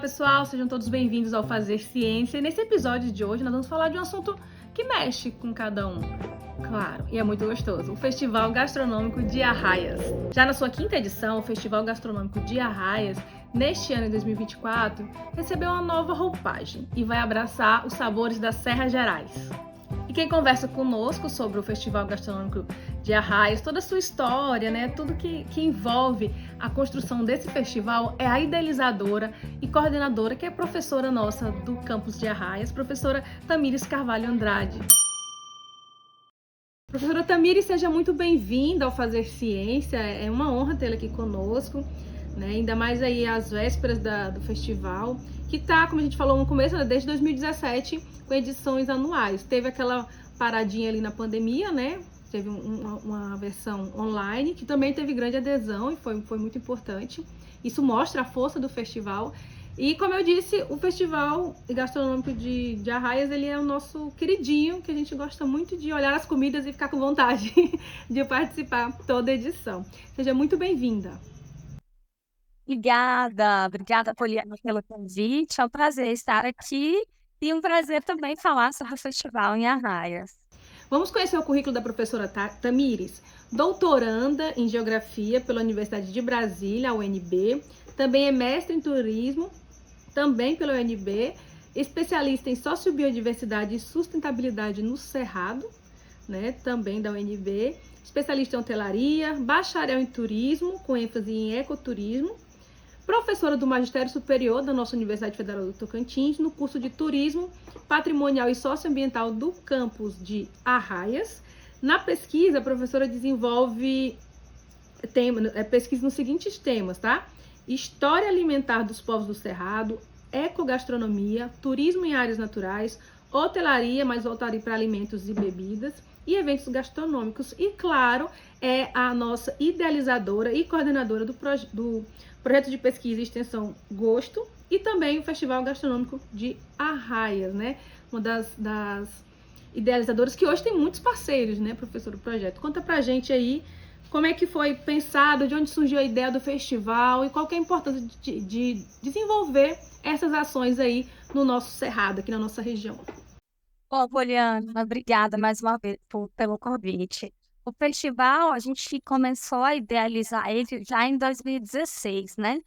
pessoal, sejam todos bem-vindos ao Fazer Ciência. E nesse episódio de hoje nós vamos falar de um assunto que mexe com cada um, claro, e é muito gostoso, o Festival Gastronômico de Arraias. Já na sua quinta edição, o Festival Gastronômico de Arraias, neste ano de 2024, recebeu uma nova roupagem e vai abraçar os sabores das Serras Gerais. E quem conversa conosco sobre o Festival Gastronômico de Arraias, toda a sua história, né, tudo que envolve a construção desse festival, é a idealizadora e coordenadora, que é professora nossa do campus de Arraias, professora Tamires Carvalho Andrade. Professora Tamires, seja muito bem-vinda ao Fazer Ciência, é uma honra tê-la aqui conosco, né, ainda mais aí às vésperas do festival, que está, como a gente falou no começo, né, desde 2017, com edições anuais. Teve aquela paradinha ali na pandemia, né? Teve uma versão online, que também teve grande adesão e foi muito importante. Isso mostra a força do festival. E, como eu disse, o Festival Gastronômico de Arraias, ele é o nosso queridinho, que a gente gosta muito de olhar as comidas e ficar com vontade de participar toda a edição. Seja muito bem-vinda. Obrigada, Poliana, pelo convite. É um prazer estar aqui e um prazer também falar sobre o festival em Arraias. Vamos conhecer o currículo da professora Tamires, doutoranda em Geografia pela Universidade de Brasília, a UNB, também é mestre em Turismo, também pela UNB, especialista em Sociobiodiversidade e Sustentabilidade no Cerrado, né, também da UNB, especialista em Hotelaria, bacharel em Turismo, com ênfase em Ecoturismo, professora do Magistério Superior da nossa Universidade Federal do Tocantins, no curso de Turismo Patrimonial e Socioambiental do campus de Arraias. Na pesquisa, a professora desenvolve pesquisa nos seguintes temas, tá? História alimentar dos povos do Cerrado, ecogastronomia, turismo em áreas naturais, hotelaria, mais voltada para alimentos e bebidas, e eventos gastronômicos. E, claro, é a nossa idealizadora e coordenadora do projeto de pesquisa e extensão Gosto, e também o Festival Gastronômico de Arraias, né? Uma das idealizadoras, que hoje tem muitos parceiros, né, professor, do projeto. Conta pra gente aí como é que foi pensado, de onde surgiu a ideia do festival e qual que é a importância de desenvolver essas ações aí no nosso Cerrado, aqui na nossa região. Bom, Poliana, obrigada mais uma vez pelo convite. O festival, a gente começou a idealizar ele já em 2016, né?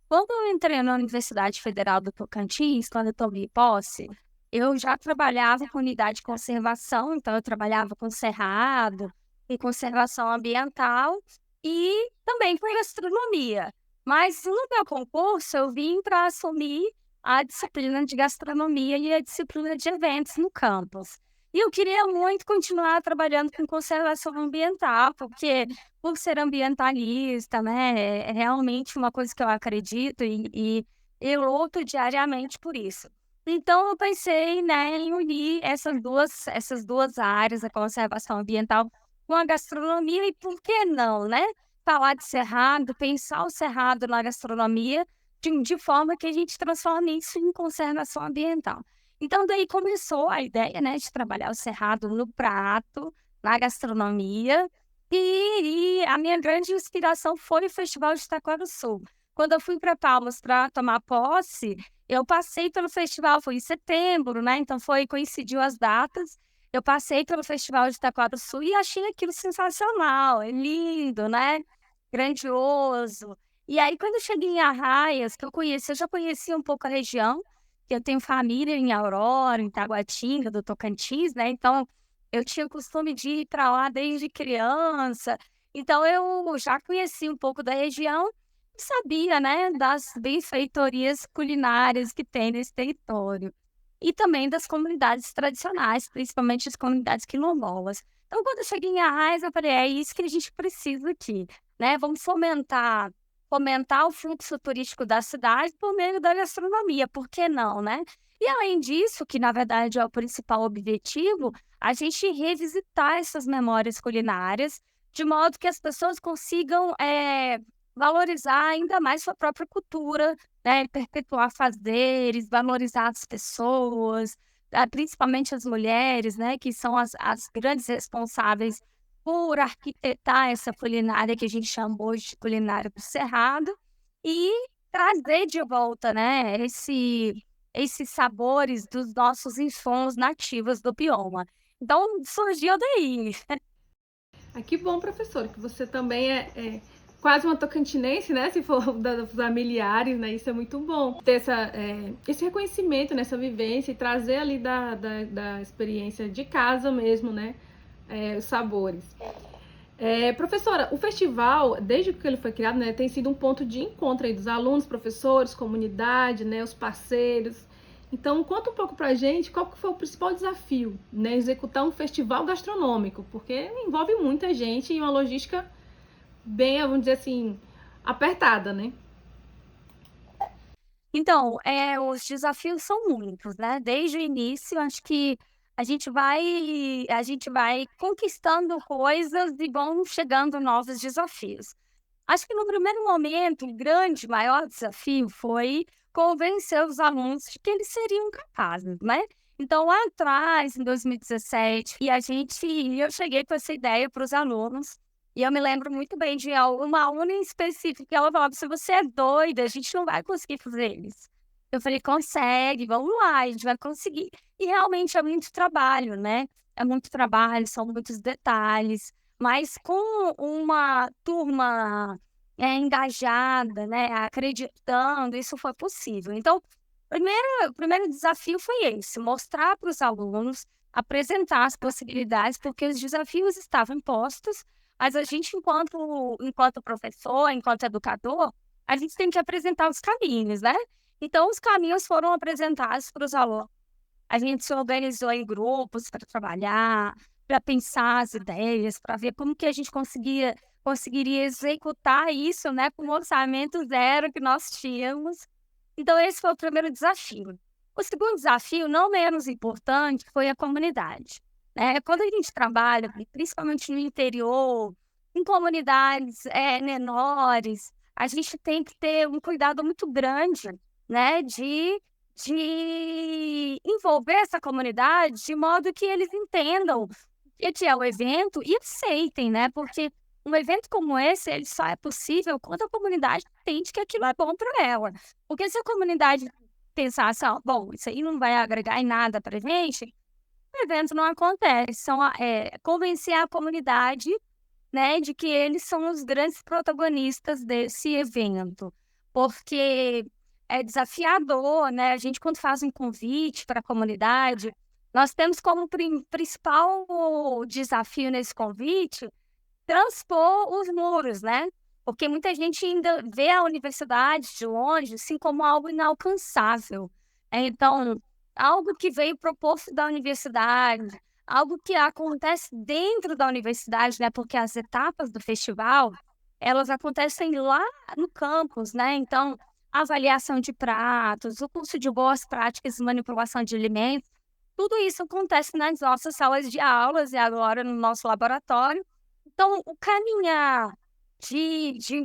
Quando eu entrei na Universidade Federal do Tocantins, quando eu tomei posse, eu já trabalhava com unidade de conservação, então eu trabalhava com cerrado e conservação ambiental e também com gastronomia. Mas no meu concurso eu vim para assumir a disciplina de gastronomia e a disciplina de eventos no campus. E eu queria muito continuar trabalhando com conservação ambiental, porque por ser ambientalista, né, é realmente uma coisa que eu acredito e eu luto diariamente por isso. Então eu pensei, né, em unir essas duas áreas, a conservação ambiental com a gastronomia, e por que não, né? Falar de cerrado, pensar o cerrado na gastronomia de forma que a gente transforme isso em conservação ambiental. Então, daí começou a ideia, né, de trabalhar o cerrado no prato, na gastronomia, e a minha grande inspiração foi o Festival de Itaquaruçu. Quando eu fui para Palmas para tomar posse, eu passei pelo festival, foi em setembro, né, então coincidiu as datas, eu passei pelo Festival de Itaquaruçu e achei aquilo sensacional, é lindo, né, grandioso. E aí, quando eu cheguei em Arraias, eu já conhecia um pouco a região, que eu tenho família em Aurora, em Taguatinga, do Tocantins, né? Então, eu tinha o costume de ir para lá desde criança. Então, eu já conhecia um pouco da região e sabia, né, das benfeitorias culinárias que tem nesse território. E também das comunidades tradicionais, principalmente as comunidades quilombolas. Então, quando eu cheguei em Arraias, eu falei, é isso que a gente precisa aqui, né? Vamos fomentar o fluxo turístico da cidade por meio da gastronomia, por que não, né? E além disso, que na verdade é o principal objetivo, a gente revisitar essas memórias culinárias, de modo que as pessoas consigam valorizar ainda mais sua própria cultura, né? Perpetuar fazeres, valorizar as pessoas, principalmente as mulheres, né? Que são as grandes responsáveis por arquitetar essa culinária que a gente chama hoje de culinária do Cerrado, e trazer de volta, né, esses sabores dos nossos insumos nativos do bioma. Então surgiu daí. Ah, que bom, professor, que você também é quase uma tocantinense, né? Se for dos familiares, né? Isso é muito bom. Ter esse reconhecimento, nessa vivência e trazer ali da experiência de casa mesmo, né? Os sabores. Professora, o festival, desde que ele foi criado, né, tem sido um ponto de encontro aí dos alunos, professores, comunidade, né, os parceiros. Então, conta um pouco pra gente qual que foi o principal desafio, né, executar um festival gastronômico, porque envolve muita gente e uma logística bem, vamos dizer assim, apertada, né? Então, os desafios são muitos, né. Desde o início, acho que a gente vai conquistando coisas e vão chegando novos desafios. Acho que no primeiro momento, o grande, maior desafio foi convencer os alunos de que eles seriam capazes, né. Então lá atrás, em 2017, eu cheguei com essa ideia para os alunos, e eu me lembro muito bem de uma aluna em específico que ela falava: "Se você é doida, a gente não vai conseguir fazer isso". Eu falei: "Consegue, vamos lá, a gente vai conseguir". E realmente é muito trabalho, né, é muito trabalho, são muitos detalhes, mas com uma turma engajada, né, acreditando, isso foi possível. Então, o primeiro desafio foi esse, mostrar para os alunos, apresentar as possibilidades, porque os desafios estavam postos, mas a gente enquanto professor, enquanto educador, a gente tem que apresentar os caminhos, né. Então os caminhos foram apresentados para os alunos. A gente se organizou em grupos para trabalhar, para pensar as ideias, para ver como que a gente conseguiria executar isso, né, com o orçamento zero que nós tínhamos. Então esse foi o primeiro desafio. O segundo desafio, não menos importante, foi a comunidade, né. Quando a gente trabalha, principalmente no interior, em comunidades, menores, a gente tem que ter um cuidado muito grande, né, de envolver essa comunidade de modo que eles entendam o que é o evento e aceitem, né, porque um evento como esse, ele só é possível quando a comunidade entende que aquilo é bom para ela. Porque se a comunidade pensar assim: "Ó, bom, isso aí não vai agregar em nada pra gente", o evento não acontece. Então, convencer a comunidade, né, de que eles são os grandes protagonistas desse evento. Porque é desafiador, né, a gente quando faz um convite para a comunidade, nós temos como principal desafio nesse convite transpor os muros, né, porque muita gente ainda vê a universidade de longe, assim, como algo inalcançável. Então, algo que veio proposto da universidade, algo que acontece dentro da universidade, né, porque as etapas do festival, elas acontecem lá no campus, né, então, avaliação de pratos, o curso de boas práticas e manipulação de alimentos, tudo isso acontece nas nossas salas de aulas e agora no nosso laboratório. Então, o caminhar de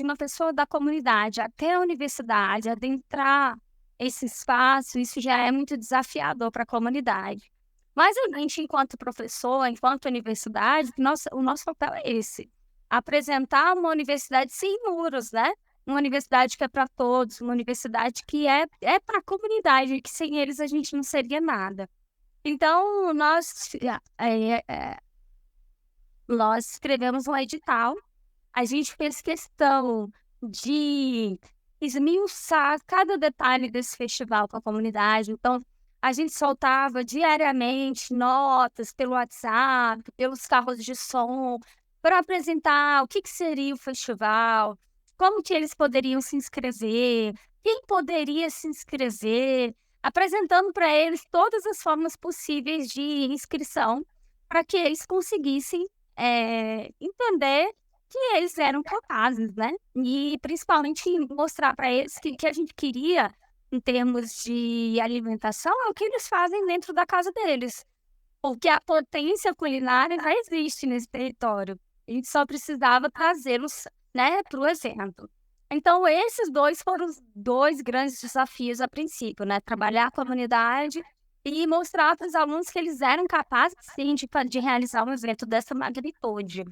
uma pessoa da comunidade até a universidade, adentrar esse espaço, isso já é muito desafiador para a comunidade. Mas a gente, enquanto professor, enquanto universidade, o nosso papel é esse: apresentar uma universidade sem muros, né? Uma universidade que é para todos, uma universidade que é para a comunidade, que sem eles a gente não seria nada. Então, nós escrevemos um edital, a gente fez questão de esmiuçar cada detalhe desse festival com a comunidade, então a gente soltava diariamente notas pelo WhatsApp, pelos carros de som, para apresentar o que seria o festival, como que eles poderiam se inscrever, quem poderia se inscrever, apresentando para eles todas as formas possíveis de inscrição, para que eles conseguissem entender que eles eram capazes, né, e principalmente mostrar para eles que o que a gente queria, em termos de alimentação, é o que eles fazem dentro da casa deles, porque a potência culinária já existe nesse território, a gente só precisava trazê-los, né, para o evento. Então esses 2 foram os 2 grandes desafios a princípio, né, trabalhar a comunidade e mostrar para os alunos que eles eram capazes sim de realizar um evento dessa magnitude.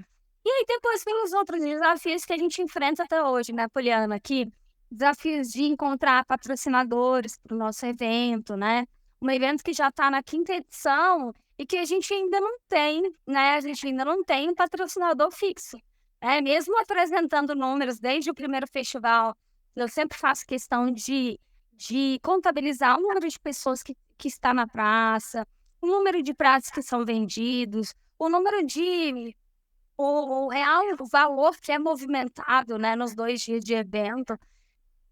E aí depois vem os outros desafios que a gente enfrenta até hoje, né, Poliana, que desafios de encontrar patrocinadores para o nosso evento, né? Um evento que já está na 5ª edição e que a gente ainda não tem, né? A gente ainda não tem um patrocinador fixo. Mesmo apresentando números desde o primeiro festival, eu sempre faço questão de contabilizar o número de pessoas que está na praça, o número de pratos que são vendidos, o número de o real valor que é movimentado, né, nos 2 dias de evento.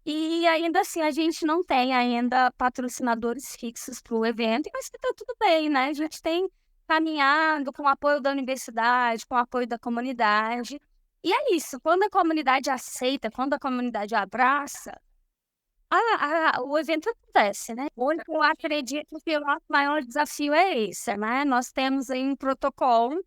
E ainda assim, a gente não tem ainda patrocinadores fixos para o evento, mas está tudo bem, né? A gente tem caminhado com o apoio da universidade, com o apoio da comunidade. E é isso, quando a comunidade aceita, quando a comunidade abraça, o evento acontece, né? Hoje eu acredito que o nosso maior desafio é esse, né? Nós temos aí um protocolo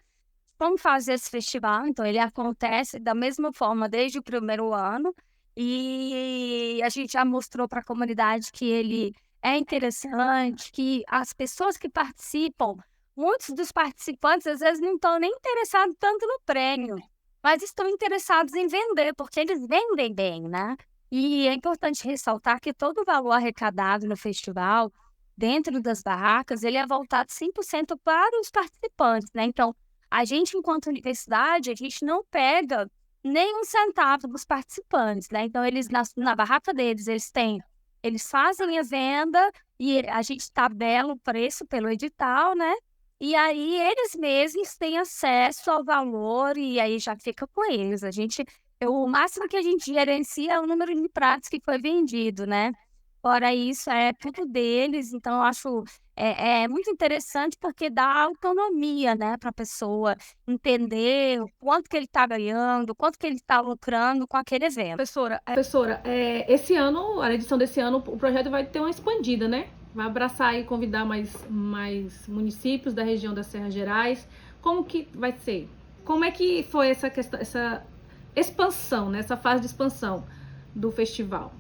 como fazer esse festival, então ele acontece da mesma forma desde o primeiro ano, e a gente já mostrou para a comunidade que ele é interessante, que as pessoas que participam, muitos dos participantes às vezes não estão nem interessados tanto no prêmio, mas estão interessados em vender, porque eles vendem bem, né? E é importante ressaltar que todo o valor arrecadado no festival, dentro das barracas, ele é voltado 100% para os participantes, né? Então, a gente, enquanto universidade, a gente não pega nem um centavo dos participantes, né? Então, eles, na barraca deles, eles fazem a venda e a gente tabela o preço pelo edital, né? E aí, eles mesmos têm acesso ao valor e aí já fica com eles. O máximo que a gente gerencia é o número de pratos que foi vendido, né? Fora isso, é tudo deles, então eu acho muito interessante porque dá autonomia, né, para a pessoa entender o quanto que ele está ganhando, o quanto que ele está lucrando com aquele evento. Professora, esse ano, a edição desse ano, o projeto vai ter uma expandida, né? Vai abraçar e convidar mais municípios da região das Serras Gerais. Como que vai ser? Como é que foi essa questão, essa expansão, né? Essa fase de expansão do festival?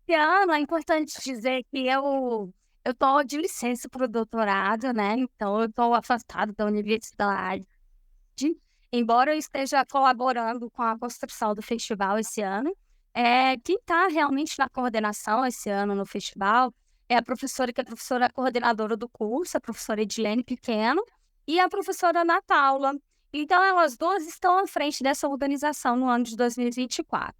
Esse ano é importante dizer que eu estou de licença para o doutorado, né? Então eu estou afastada da universidade, embora eu esteja colaborando com a construção do festival esse ano. Quem está realmente na coordenação esse ano no festival é a professora que é a professora coordenadora do curso, a professora Edilene Pequeno, e a professora Ana Paula. Então elas duas estão à frente dessa organização no ano de 2024.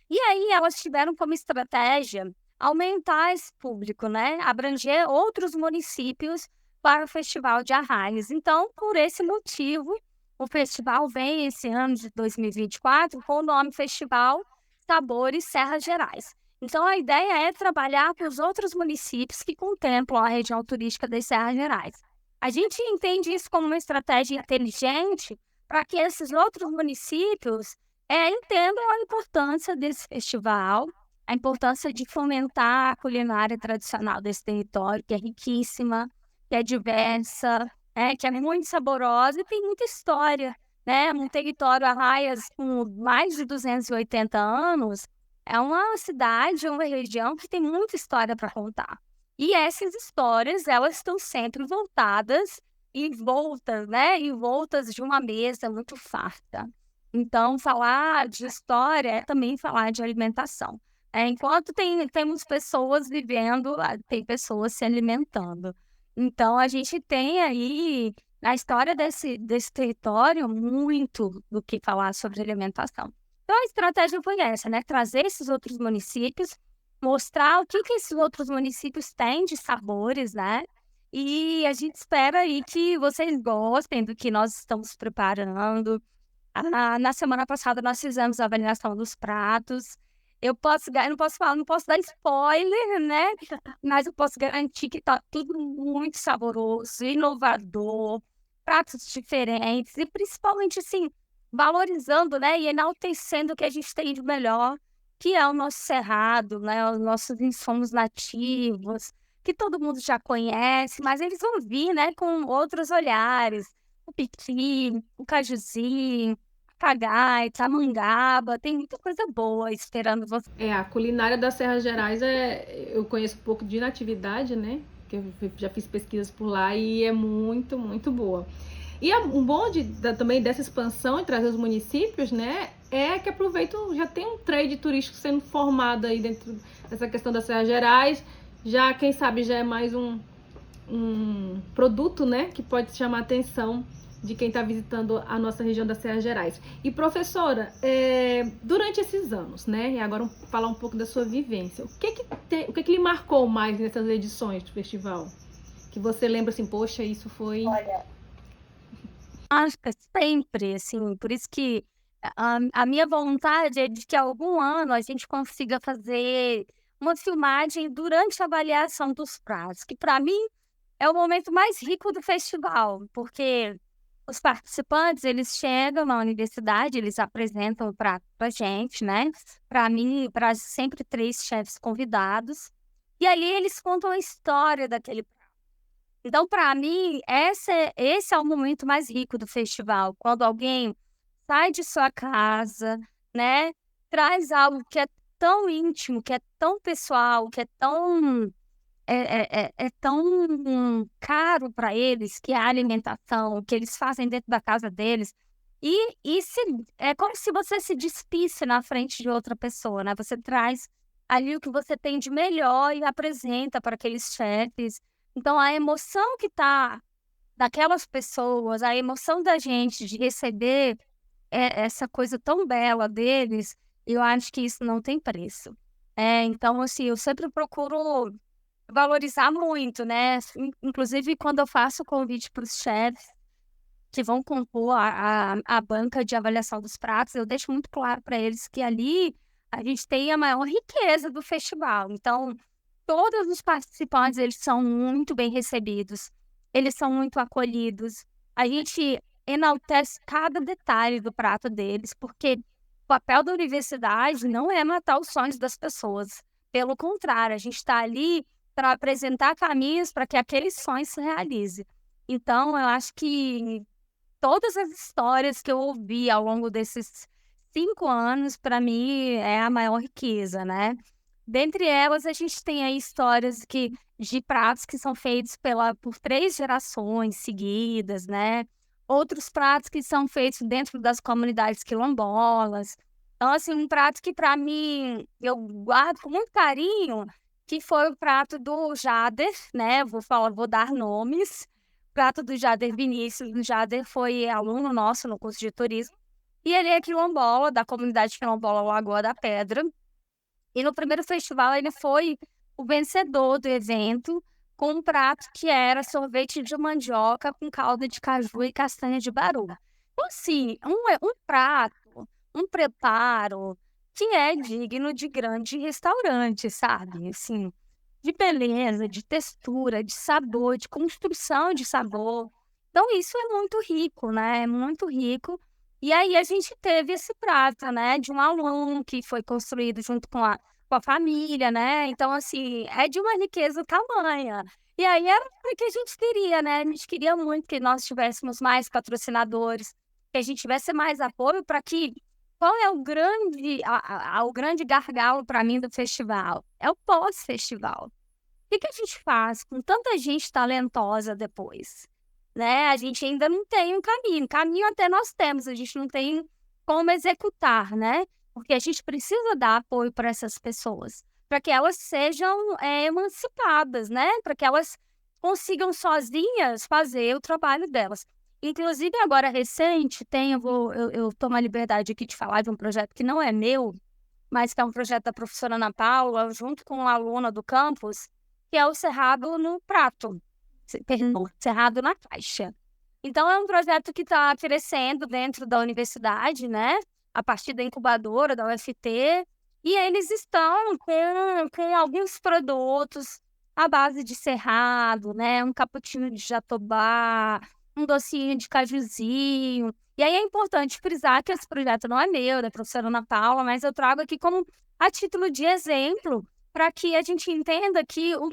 E aí elas tiveram como estratégia aumentar esse público, né? Abranger outros municípios para o Festival de Arraias. Então, por esse motivo, o festival vem esse ano de 2024 com o nome Festival Sabores Serras Gerais. Então, a ideia é trabalhar com os outros municípios que contemplam a região turística das Serras Gerais. A gente entende isso como uma estratégia inteligente para que esses outros municípios entendam a importância desse festival, a importância de fomentar a culinária tradicional desse território, que é riquíssima, que é diversa, que é muito saborosa e tem muita história, né? Um território Arraias com mais de 280 anos, é uma cidade, uma região que tem muita história para contar. E essas histórias, elas estão sempre voltadas e voltas, né? E voltas de uma mesa muito farta. Então, falar de história é também falar de alimentação. Enquanto temos pessoas vivendo, tem pessoas se alimentando. Então, a gente tem aí, na história desse território, muito do que falar sobre alimentação. Então, a estratégia foi essa, né? Trazer esses outros municípios, mostrar o que esses outros municípios têm de sabores, né? E a gente espera aí que vocês gostem do que nós estamos preparando. Na semana passada nós fizemos a avaliação dos pratos. Eu não posso falar, não posso dar spoiler, né? Mas eu posso garantir que tá tudo muito saboroso, inovador, pratos diferentes e principalmente assim, valorizando, né, e enaltecendo o que a gente tem de melhor, que é o nosso cerrado, né, os nossos insumos nativos, que todo mundo já conhece, mas eles vão vir, né, com outros olhares. O piqui, o cajuzinho, a cagaita, a mangaba, tem muita coisa boa esperando você. A culinária das Serras Gerais eu conheço um pouco de natividade, né? Que eu já fiz pesquisas por lá e é muito, muito boa. E um bom também dessa expansão e trazer os municípios, né, é que aproveitam, já tem um trade turístico sendo formado aí dentro dessa questão das Serras Gerais, já, quem sabe, já é mais um produto, né, que pode chamar a atenção de quem está visitando a nossa região das Serras Gerais. E professora, durante esses anos, né, e agora falar um pouco da sua vivência, o que lhe marcou mais nessas edições do festival? Que você lembra assim, poxa, isso foi... Olha, acho que sempre, assim, por isso que a minha vontade é de que algum ano a gente consiga fazer uma filmagem durante a avaliação dos pratos, que para mim é o momento mais rico do festival, porque os participantes, eles chegam na universidade, eles apresentam o prato pra gente, né? Para mim, para sempre 3 chefes convidados, e ali eles contam a história daquele prato. Então, para mim, esse é o momento mais rico do festival, quando alguém sai de sua casa, né, traz algo que é tão íntimo, que é tão pessoal, que é tão caro para eles, que é a alimentação, o que eles fazem dentro da casa deles, é como se você se despisse na frente de outra pessoa, né, você traz ali o que você tem de melhor e apresenta para aqueles chefes. Então a emoção que tá daquelas pessoas, a emoção da gente de receber essa coisa tão bela deles, eu acho que isso não tem preço. Então, assim, eu sempre procuro valorizar muito, né, inclusive quando eu faço o convite para os chefes que vão compor a banca de avaliação dos pratos, eu deixo muito claro para eles que ali a gente tem a maior riqueza do festival. Então, todos os participantes, eles são muito bem recebidos, eles são muito acolhidos. A gente enaltece cada detalhe do prato deles, porque o papel da universidade não é matar os sonhos das pessoas. Pelo contrário, a gente está ali para apresentar caminhos para que aqueles sonhos se realizem. Então, eu acho que todas as histórias que eu ouvi ao longo desses 5 anos, para mim, é a maior riqueza, né? Dentre elas, a gente tem aí histórias de pratos que são feitos por 3 gerações seguidas, né? Outros pratos que são feitos dentro das comunidades quilombolas. Então, assim, um prato que para mim eu guardo com muito carinho, que foi o prato do Jader, né? Vou dar nomes. O prato do Jader Vinícius. O Jader foi aluno nosso no curso de turismo. E ele é quilombola, da comunidade quilombola Lagoa da Pedra. E no primeiro festival ele foi o vencedor do evento, com um prato que era sorvete de mandioca com calda de caju e castanha de baru. Então, assim, um prato, um preparo que é digno de grande restaurante, sabe? Assim, de beleza, de textura, de sabor, de construção de sabor. Então, isso é muito rico, né? É muito rico. E aí a gente teve esse prato, né, de um aluno que foi construído junto com a família, né? Então, assim, é de uma riqueza tamanha. E aí era o que a gente queria, né? A gente queria muito que nós tivéssemos mais patrocinadores, que a gente tivesse mais apoio para que... Qual é o grande gargalo para mim do festival? É o pós-festival. O que a gente faz com tanta gente talentosa depois? Né? A gente ainda não tem um caminho. Caminho até nós temos, a gente não tem como executar, né? Porque a gente precisa dar apoio para essas pessoas, para que elas sejam emancipadas, né? Para que elas consigam sozinhas fazer o trabalho delas. Inclusive, agora recente, eu tomo a liberdade aqui de falar de um projeto que não é meu, mas que é um projeto da professora Ana Paula, junto com uma aluna do campus, que é o Cerrado no Prato. Perdão, Cerrado na Caixa. Então, é um projeto que está crescendo dentro da universidade, né? A partir da incubadora da UFT. E eles estão com alguns produtos à base de cerrado, né? Um cappuccino de jatobá, um docinho de cajuzinho. E aí é importante frisar que esse projeto não é meu, da professora Ana Paula, mas eu trago aqui como a título de exemplo, para que a gente entenda que o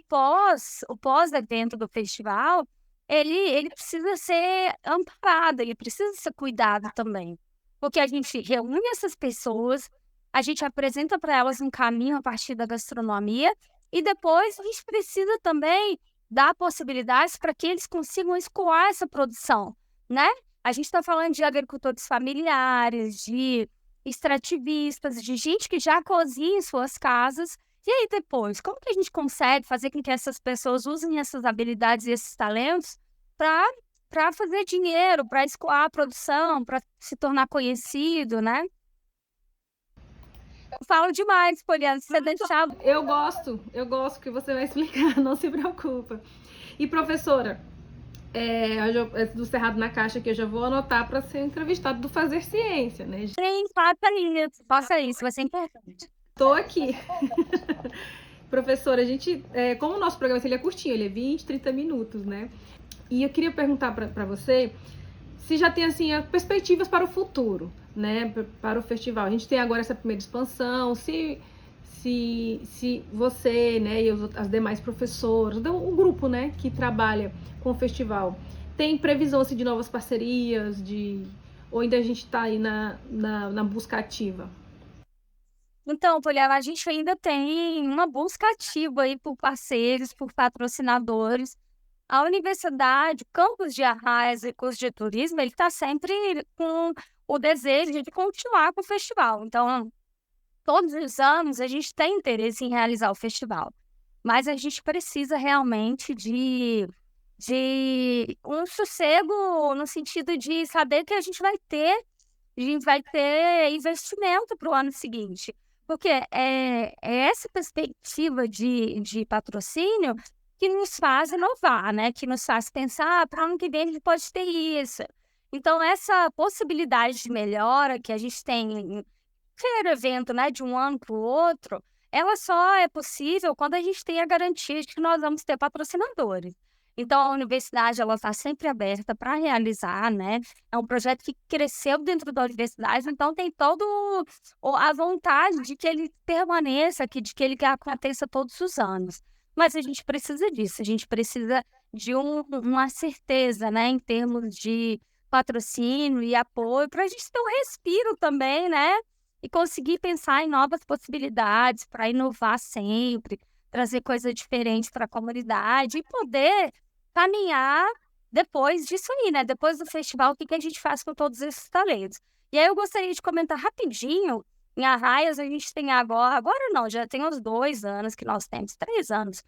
pós-evento do festival, ele precisa ser amparado, ele precisa ser cuidado também. Porque a gente reúne essas pessoas, a gente apresenta para elas um caminho a partir da gastronomia, e depois a gente precisa também dar possibilidades para que eles consigam escoar essa produção, né? A gente está falando de agricultores familiares, de extrativistas, de gente que já cozinha em suas casas. E aí depois, como que a gente consegue fazer com que essas pessoas usem essas habilidades e esses talentos para fazer dinheiro, para escoar a produção, para se tornar conhecido, né? Eu falo demais, Poliana, se você deixar. Eu gosto que você vai explicar, não se preocupa. E professora, do Cerrado na Caixa, que eu já vou anotar para ser entrevistado do Fazer Ciência, né? Sim, faça isso, vai ser importante. Estou aqui. Professora, como o nosso programa ele é curtinho, ele é 20, 30 minutos, né? E eu queria perguntar para você se já tem assim perspectivas para o futuro, né? Para o festival. A gente tem agora essa primeira expansão, se você, né, e as demais professoras, o grupo, né, que trabalha com o festival, tem previsão assim, de novas parcerias, ou ainda a gente está aí na busca ativa? Então, Poliana, a gente ainda tem uma busca ativa aí por parceiros, por patrocinadores. A universidade, o campus de Arraias e curso de turismo, ele está sempre com o desejo de continuar com o festival. Então, todos os anos a gente tem interesse em realizar o festival, mas a gente precisa realmente de um sossego no sentido de saber que a gente vai ter investimento para o ano seguinte, porque é essa perspectiva de patrocínio que nos faz inovar, né? Que nos faz pensar, para o ano que vem a gente pode ter isso. Então, essa possibilidade de melhora que a gente tem em qualquer evento, né, de um ano para o outro, ela só é possível quando a gente tem a garantia de que nós vamos ter patrocinadores. Então, a universidade ela está sempre aberta para realizar, né? É um projeto que cresceu dentro da universidade, então tem todo a vontade de que ele permaneça, de que ele aconteça todos os anos. Mas a gente precisa disso, a gente precisa de uma certeza, né, em termos de patrocínio e apoio, para a gente ter um respiro também, né? E conseguir pensar em novas possibilidades para inovar sempre, trazer coisas diferentes para a comunidade e poder caminhar depois disso aí, né? Depois do festival, o que a gente faz com todos esses talentos. E aí eu gostaria de comentar rapidinho, em Arraias a gente tem agora não, já tem uns 2 anos que nós temos, 3 anos,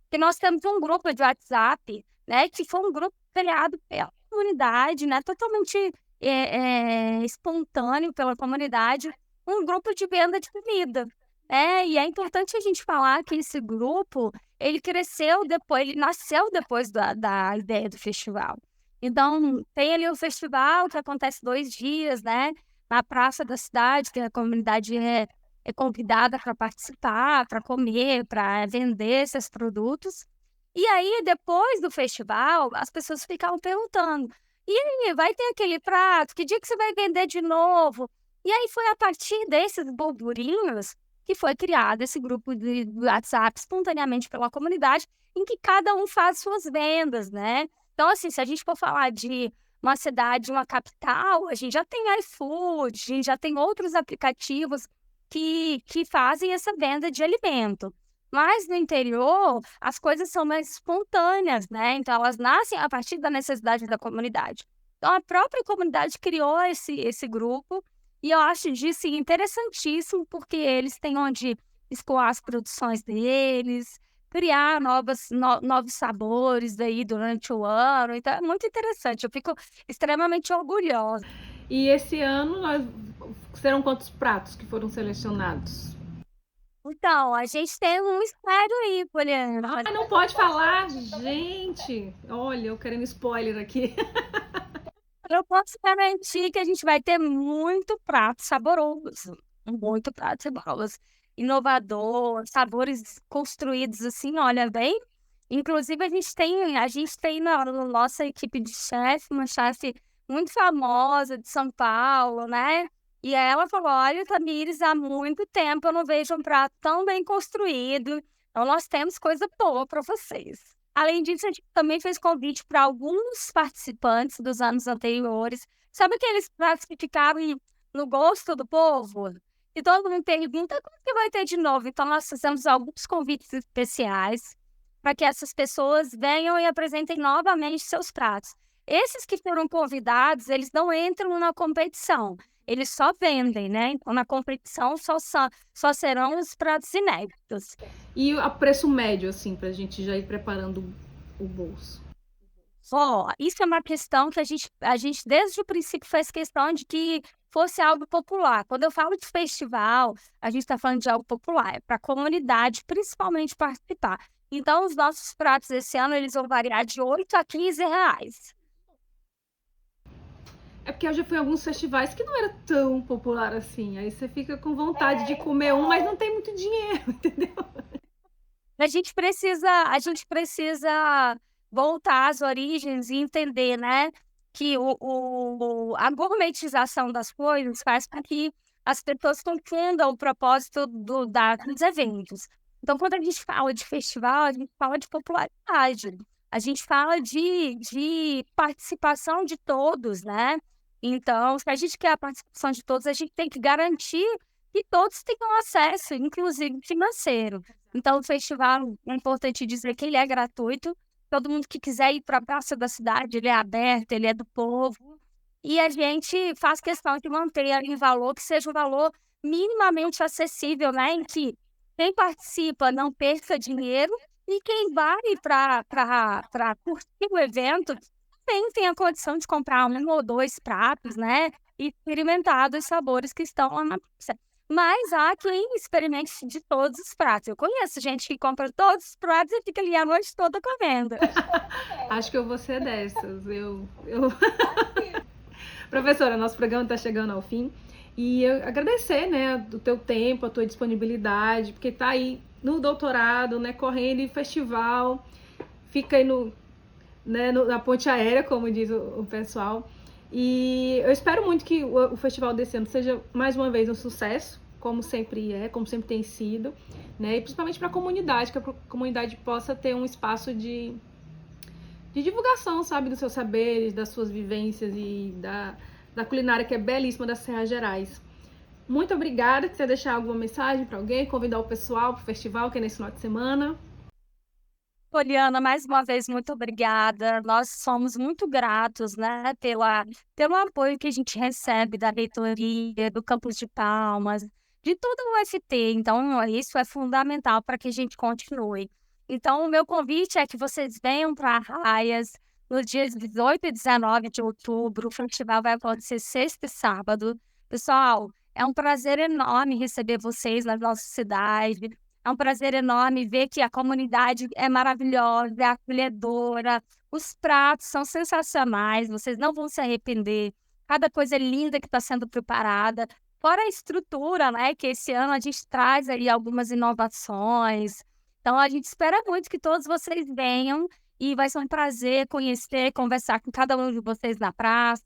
que nós temos um grupo de WhatsApp, né? Que foi um grupo criado pela comunidade, né? Totalmente espontâneo pela comunidade, um grupo de venda de comida. E é importante a gente falar que esse grupo, ele nasceu depois da ideia do festival. Então, tem ali o festival que acontece 2 dias, né, na praça da cidade, que a comunidade é convidada para participar, para comer, para vender esses produtos. E aí, depois do festival, as pessoas ficavam perguntando, e aí, vai ter aquele prato? Que dia que você vai vender de novo? E aí foi a partir desses burburinhos que foi criado esse grupo de WhatsApp espontaneamente pela comunidade, em que cada um faz suas vendas, né? Então, assim, se a gente for falar de uma cidade, uma capital, a gente já tem iFood, a gente já tem outros aplicativos que fazem essa venda de alimento. Mas no interior, as coisas são mais espontâneas, né? Então, elas nascem a partir da necessidade da comunidade. Então, a própria comunidade criou esse grupo, e eu acho disso interessantíssimo, porque eles têm onde escoar as produções deles, criar novos sabores daí durante o ano. Então, é muito interessante. Eu fico extremamente orgulhosa. E esse ano serão quantos pratos que foram selecionados? Então, a gente tem um mistério aí, Poliana. Ah, não pode falar, gente! Olha, eu querendo spoiler aqui. Eu posso garantir que a gente vai ter muito prato saboroso, muito prato saboroso, inovador, sabores construídos assim, olha bem. Inclusive a gente tem na nossa equipe de chefe, uma chefe muito famosa de São Paulo, né? E ela falou: olha, Tamires, há muito tempo eu não vejo um prato tão bem construído. Então nós temos coisa boa para vocês. Além disso, a gente também fez convite para alguns participantes dos anos anteriores. Sabe aqueles pratos que ficaram no gosto do povo? E todo mundo pergunta como que vai ter de novo. Então, nós fizemos alguns convites especiais para que essas pessoas venham e apresentem novamente seus pratos. Esses que foram convidados, eles não entram na competição, eles só vendem, né? Então, na competição só serão os pratos inéditos. E o preço médio, assim, pra gente já ir preparando o bolso? Isso é uma questão que a gente desde o princípio fez questão de que fosse algo popular. Quando eu falo de festival, a gente está falando de algo popular, é para a comunidade principalmente participar. Então, os nossos pratos esse ano, eles vão variar de 8 a 15 reais. É porque eu já fui em alguns festivais que não era tão popular assim. Aí você fica com vontade de comer um, mas não tem muito dinheiro, entendeu? A gente precisa voltar às origens e entender, né, que a gourmetização das coisas faz com que as pessoas confundam o propósito dos eventos. Então, quando a gente fala de festival, a gente fala de popularidade, a gente fala de participação de todos, né? Então, se a gente quer a participação de todos, a gente tem que garantir que todos tenham acesso, inclusive financeiro. Então, o festival, é importante dizer que ele é gratuito. Todo mundo que quiser ir para a praça da cidade, ele é aberto, ele é do povo. E a gente faz questão de manter ali um valor que seja um valor minimamente acessível, né? Em que quem participa não perca dinheiro e quem vai para curtir o evento também tem a condição de comprar 1 ou 2 pratos, né? E experimentar dos sabores que estão lá na pizza. Mas há quem experimente de todos os pratos. Eu conheço gente que compra todos os pratos e fica ali a noite toda comendo. Acho que eu vou ser dessas. Professora, nosso programa está chegando ao fim. E eu agradecer, né, do teu tempo, a tua disponibilidade, porque tá aí no doutorado, né, correndo em festival, fica aí na ponte aérea, como diz o pessoal. E eu espero muito que o festival desse ano seja, mais uma vez, um sucesso, como sempre como sempre tem sido, né? E principalmente para a comunidade, que a comunidade possa ter um espaço de divulgação, sabe, dos seus saberes, das suas vivências e da culinária, que é belíssima, das Serras Gerais. Muito obrigada. Quiser deixar alguma mensagem para alguém, convidar o pessoal para o festival, que é nesse final de semana? Poliana, mais uma vez, muito obrigada. Nós somos muito gratos, né, pelo apoio que a gente recebe da reitoria, do Campus de Palmas, de todo o UFT. Então, isso é fundamental para que a gente continue. Então, o meu convite é que vocês venham para Arraias nos dias 18 e 19 de outubro. O festival vai acontecer sexta e sábado. Pessoal, é um prazer enorme receber vocês na nossa cidade. É um prazer enorme ver que a comunidade é maravilhosa, é acolhedora, os pratos são sensacionais, vocês não vão se arrepender. Cada coisa linda que está sendo preparada. Fora a estrutura, né, que esse ano a gente traz aí algumas inovações. Então, a gente espera muito que todos vocês venham e vai ser um prazer conhecer, conversar com cada um de vocês na praça.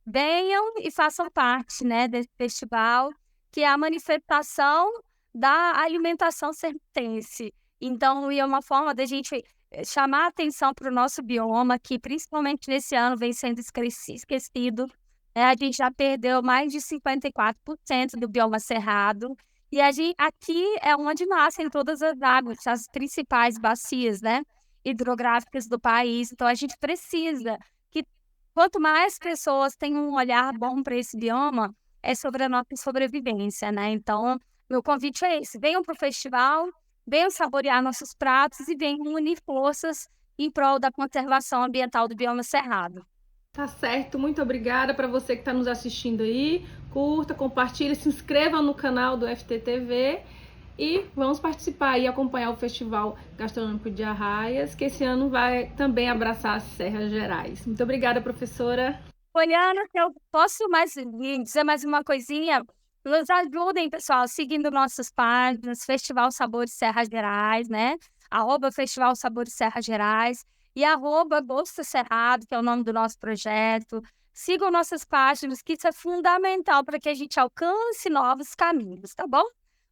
Venham e façam parte, né, desse festival, que é a manifestação da alimentação sertense. Então, é uma forma da gente chamar a atenção para o nosso bioma, que principalmente nesse ano vem sendo esquecido. A gente já perdeu mais de 54% do bioma cerrado. E aqui é onde nascem todas as águas, as principais bacias, né, hidrográficas do país. Então, a gente precisa que quanto mais pessoas tenham um olhar bom para esse bioma, é sobre a nossa sobrevivência, né? Então, meu convite é esse: venham para o festival, venham saborear nossos pratos e venham unir forças em prol da conservação ambiental do bioma cerrado. Tá certo, muito obrigada. Para você que está nos assistindo aí, curta, compartilha, se inscreva no canal do FTTV e vamos participar e acompanhar o Festival Gastronômico de Arraias, que esse ano vai também abraçar as Serras Gerais. Muito obrigada, professora. Poliana, se eu posso dizer mais uma coisinha, nos ajudem, pessoal, seguindo nossas páginas, Festival Sabores Serras Gerais, né? @Festival Sabores Serras Gerais e @Gosto Cerrado, que é o nome do nosso projeto. Sigam nossas páginas, que isso é fundamental para que a gente alcance novos caminhos, tá bom?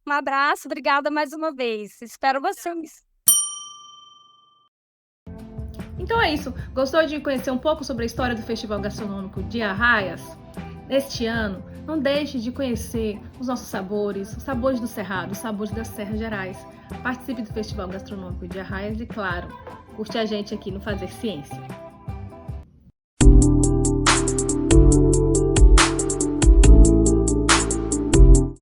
Um abraço, obrigada mais uma vez. Espero vocês. Então é isso. Gostou de conhecer um pouco sobre a história do Festival Gastronômico de Arraias? Neste ano, não deixe de conhecer os nossos sabores, os sabores do Cerrado, os sabores das Serras Gerais. Participe do Festival Gastronômico de Arraias e, claro, curte a gente aqui no Fazer Ciência.